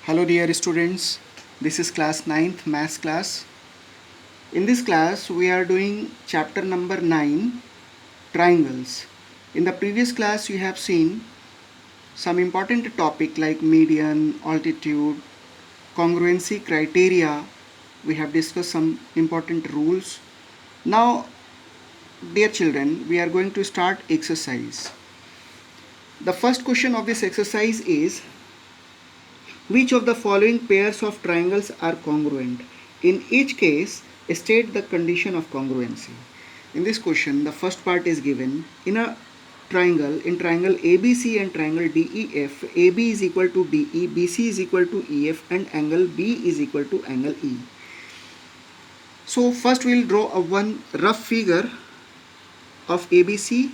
Hello dear students, this is class 9th maths class. In this class we are doing chapter number 9, triangles. In the previous class you have seen some important topic like median, altitude, congruency criteria. We have discussed some important rules. Now dear children, we are going to start exercise. The first question of this exercise is, which of the following pairs of triangles are congruent? In each case, state the condition of congruency. In this question, the first part is given. In a triangle, in triangle ABC and triangle DEF, AB is equal to DE, BC is equal to EF, and angle B is equal to angle E. So first we will draw a one rough figure of ABC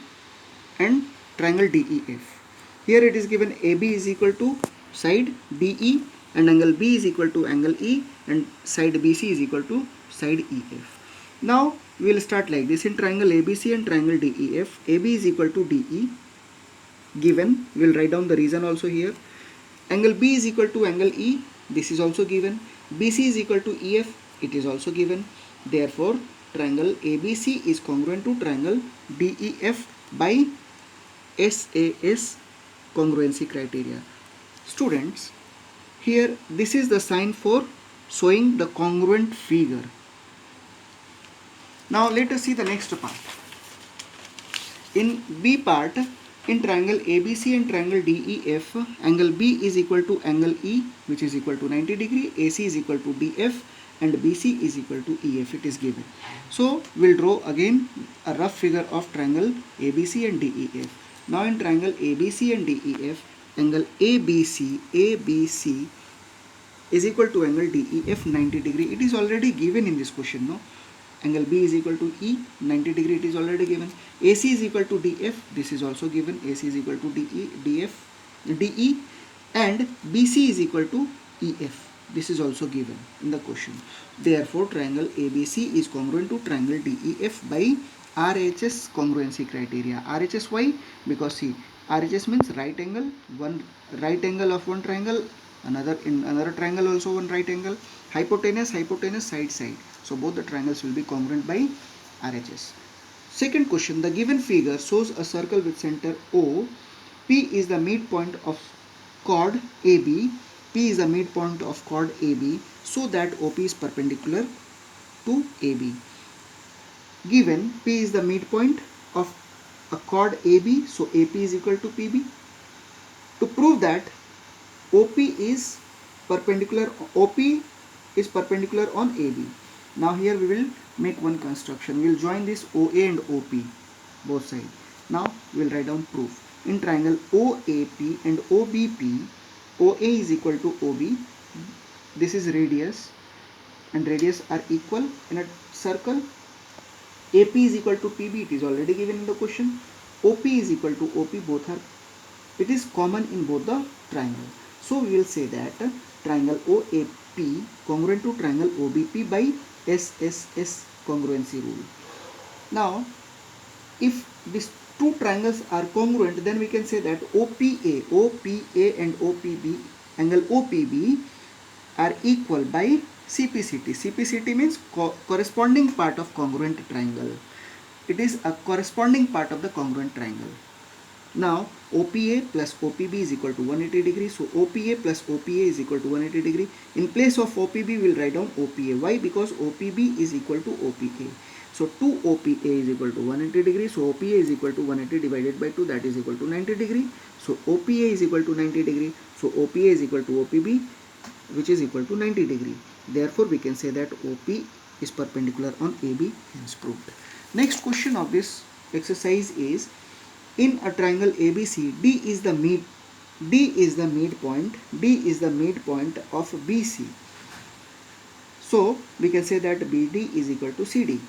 and triangle DEF. Here it is given AB is equal to side DE and angle B is equal to angle E and side BC is equal to side EF. Now we will start like this. In triangle ABC and triangle DEF, AB is equal to DE given. We will write down the reason also here. Angle B is equal to angle E. This is also given. BC is equal to EF. It is also given. Therefore, triangle ABC is congruent to triangle DEF by SAS congruency criteria. Students, here this is the sign for showing the congruent figure. Now let us see the next part. In B part, in triangle ABC and triangle DEF, angle B is equal to angle E, which is equal to 90 degree, AC is equal to DF and BC is equal to EF. It is given. So we'll draw again a rough figure of triangle ABC and DEF. Now in triangle ABC and DEF, angle ABC is equal to angle DEF 90 degree. It is already given in this question, no? Angle B is equal to E 90 degree. It is already given. AC is equal to DF. This is also given. AC is equal to DE and BC is equal to EF. This is also given in the question. Therefore, triangle ABC is congruent to triangle DEF by RHS congruency criteria. RHS why? Because see, RHS means right angle, one right angle of one triangle, another triangle also one right angle, hypotenuse, side. So both the triangles will be congruent by RHS. Second question, the given figure shows a circle with center O. P is the midpoint of chord AB. P is the midpoint of chord AB so that OP is perpendicular to AB. Given P is the midpoint of a chord AB, so AP is equal to PB. To prove that OP is perpendicular on AB. Now here we will make one construction. We will join this OA and OP both sides. Now we will write down proof. In triangle OAP and OBP, OA is equal to OB. This is radius and radius are equal in a circle. AP is equal to PB. It is already given in the question. OP is equal to OP. Both are, it is common in both the triangle. So we will say that triangle OAP congruent to triangle OBP by SSS congruency rule. Now, if these two triangles are congruent, then we can say that OPA and OPB, angle OPB are equal by CPCT. CPCT means corresponding part of congruent triangle. It is a corresponding part of the congruent triangle. Now OPA plus OPB is equal to 180 degree. So OPA plus OPA is equal to 180 degree. In place of OPB we will write down OPA. Why? Because OPB is equal to OPA. So 2 OPA is equal to 180 degree. So OPA is equal to 180 divided by 2, that is equal to 90 degree. So OPA is equal to 90 degree. So OPA is equal to OPB, which is equal to 90 degree. Therefore we can say that OP is perpendicular on AB, hence proved. Next question of this exercise is, in a triangle ABC, D is the midpoint of BC. So we can say that BD is equal to CD.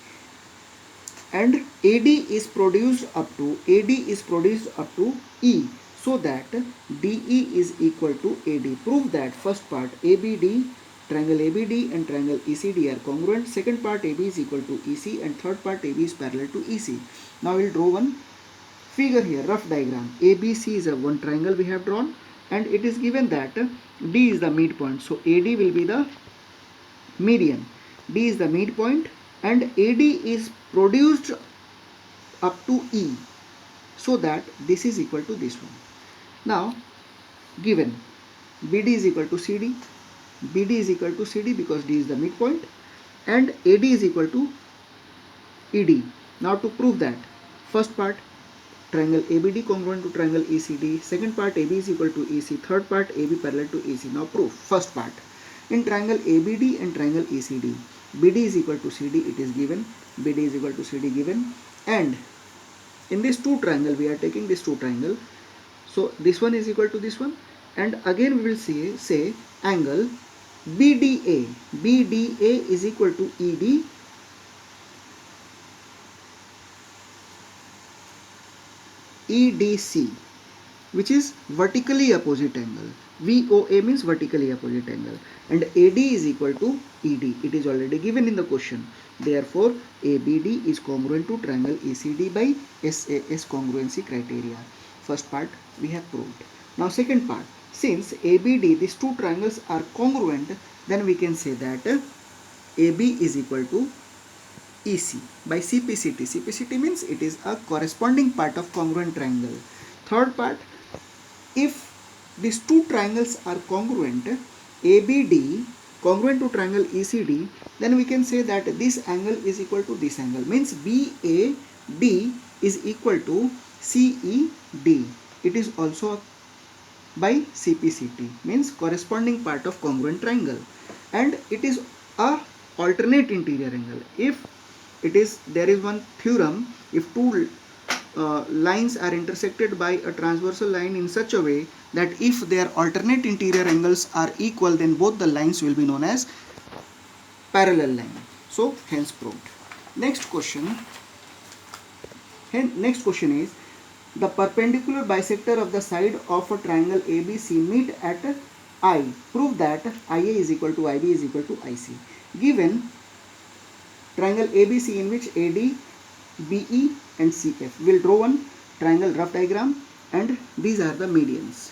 And AD is produced up to E, so that DE is equal to AD. Prove that first part ABD, triangle ABD and triangle ECD are congruent. Second part AB is equal to EC and third part AB is parallel to EC. Now we will draw one figure here, rough diagram. ABC is a one triangle we have drawn. and it is given that D is the midpoint. So AD will be the median, D is the midpoint, and AD is produced up to E, so that this is equal to this one. Now given BD is equal to CD, BD is equal to CD because D is the midpoint, and AD is equal to ED. Now to prove that, first part, triangle ABD congruent to triangle ECD, second part AB is equal to EC, third part AB parallel to AC. Now proof. First part, in triangle ABD and triangle ECD, BD is equal to CD, it is given, BD is equal to CD given, and in this two triangle we are taking this two triangle, so this one is equal to this one, and again we will say angle BDA, BDA is equal to ED EDC, which is vertically opposite angle. VOA means vertically opposite angle, and AD is equal to ED. It is already given in the question. Therefore, ABD is congruent to triangle ECD by SAS congruency criteria. First part we have proved. Now second part, since ABD, these two triangles are congruent, then we can say that AB is equal to EC by CPCT. CPCT means it is a corresponding part of congruent triangle. Third part, if these two triangles are congruent, ABD congruent to triangle ECD, then we can say that this angle is equal to this angle, means BAD is equal to CED. It is also by CPCT, means corresponding part of congruent triangle, and it is a alternate interior angle. If it is, there is one theorem, if two lines are intersected by a transversal line in such a way that if their alternate interior angles are equal, then both the lines will be known as parallel line. So hence proved. Next question is, the perpendicular bisector of the side of a triangle ABC meet at I. Prove that IA is equal to IB is equal to IC. Given triangle ABC in which AD, BE and CF. We'll draw one triangle rough diagram, and these are the medians.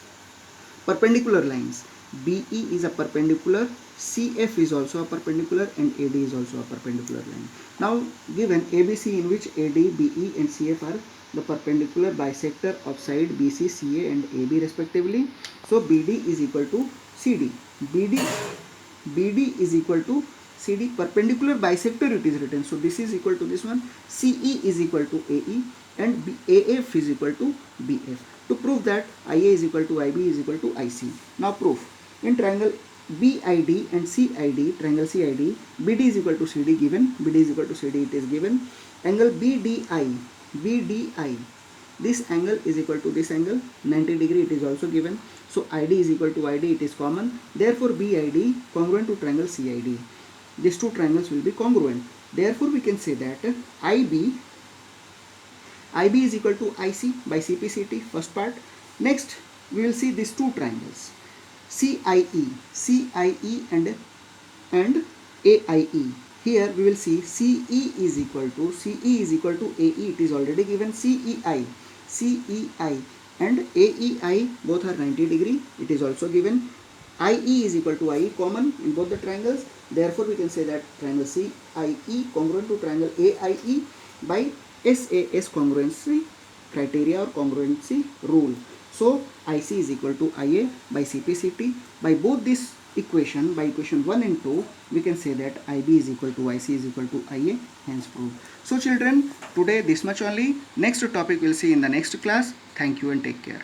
Perpendicular lines. BE is a perpendicular, CF is also a perpendicular, and AD is also a perpendicular line. Now given ABC in which AD, BE and CF are the perpendicular bisector of side BC, CA and AB respectively. So BD is equal to CD. BD is equal to CD, perpendicular bisector it is written. So this is equal to this one. CE is equal to AE, and AF is equal to BF. To prove that IA is equal to IB is equal to IC. Now proof. In triangle BID and CID, triangle CID, BD is equal to CD given, BD is equal to CD it is given. Angle BDI, this angle is equal to this angle, 90 degree it is also given. So ID is equal to ID, it is common. Therefore BID congruent to triangle CID. These two triangles will be congruent. Therefore we can say that IB is equal to IC by CPCT, first part. Next we will see these two triangles CIE and AIE. Here we will see CE is equal to AE, it is already given. CEI and AEI both are 90 degree, it is also given. IE is equal to IE, common in both the triangles. Therefore we can say that triangle CIE congruent to triangle AIE by SAS congruency criteria or congruency rule. So IC is equal to IA by CPCT. By both this equation, by equation 1 and 2, we can say that IB is equal to IC is equal to IA, hence proved. So children, today this much only. Next topic we'll see in the next class. Thank you and take care.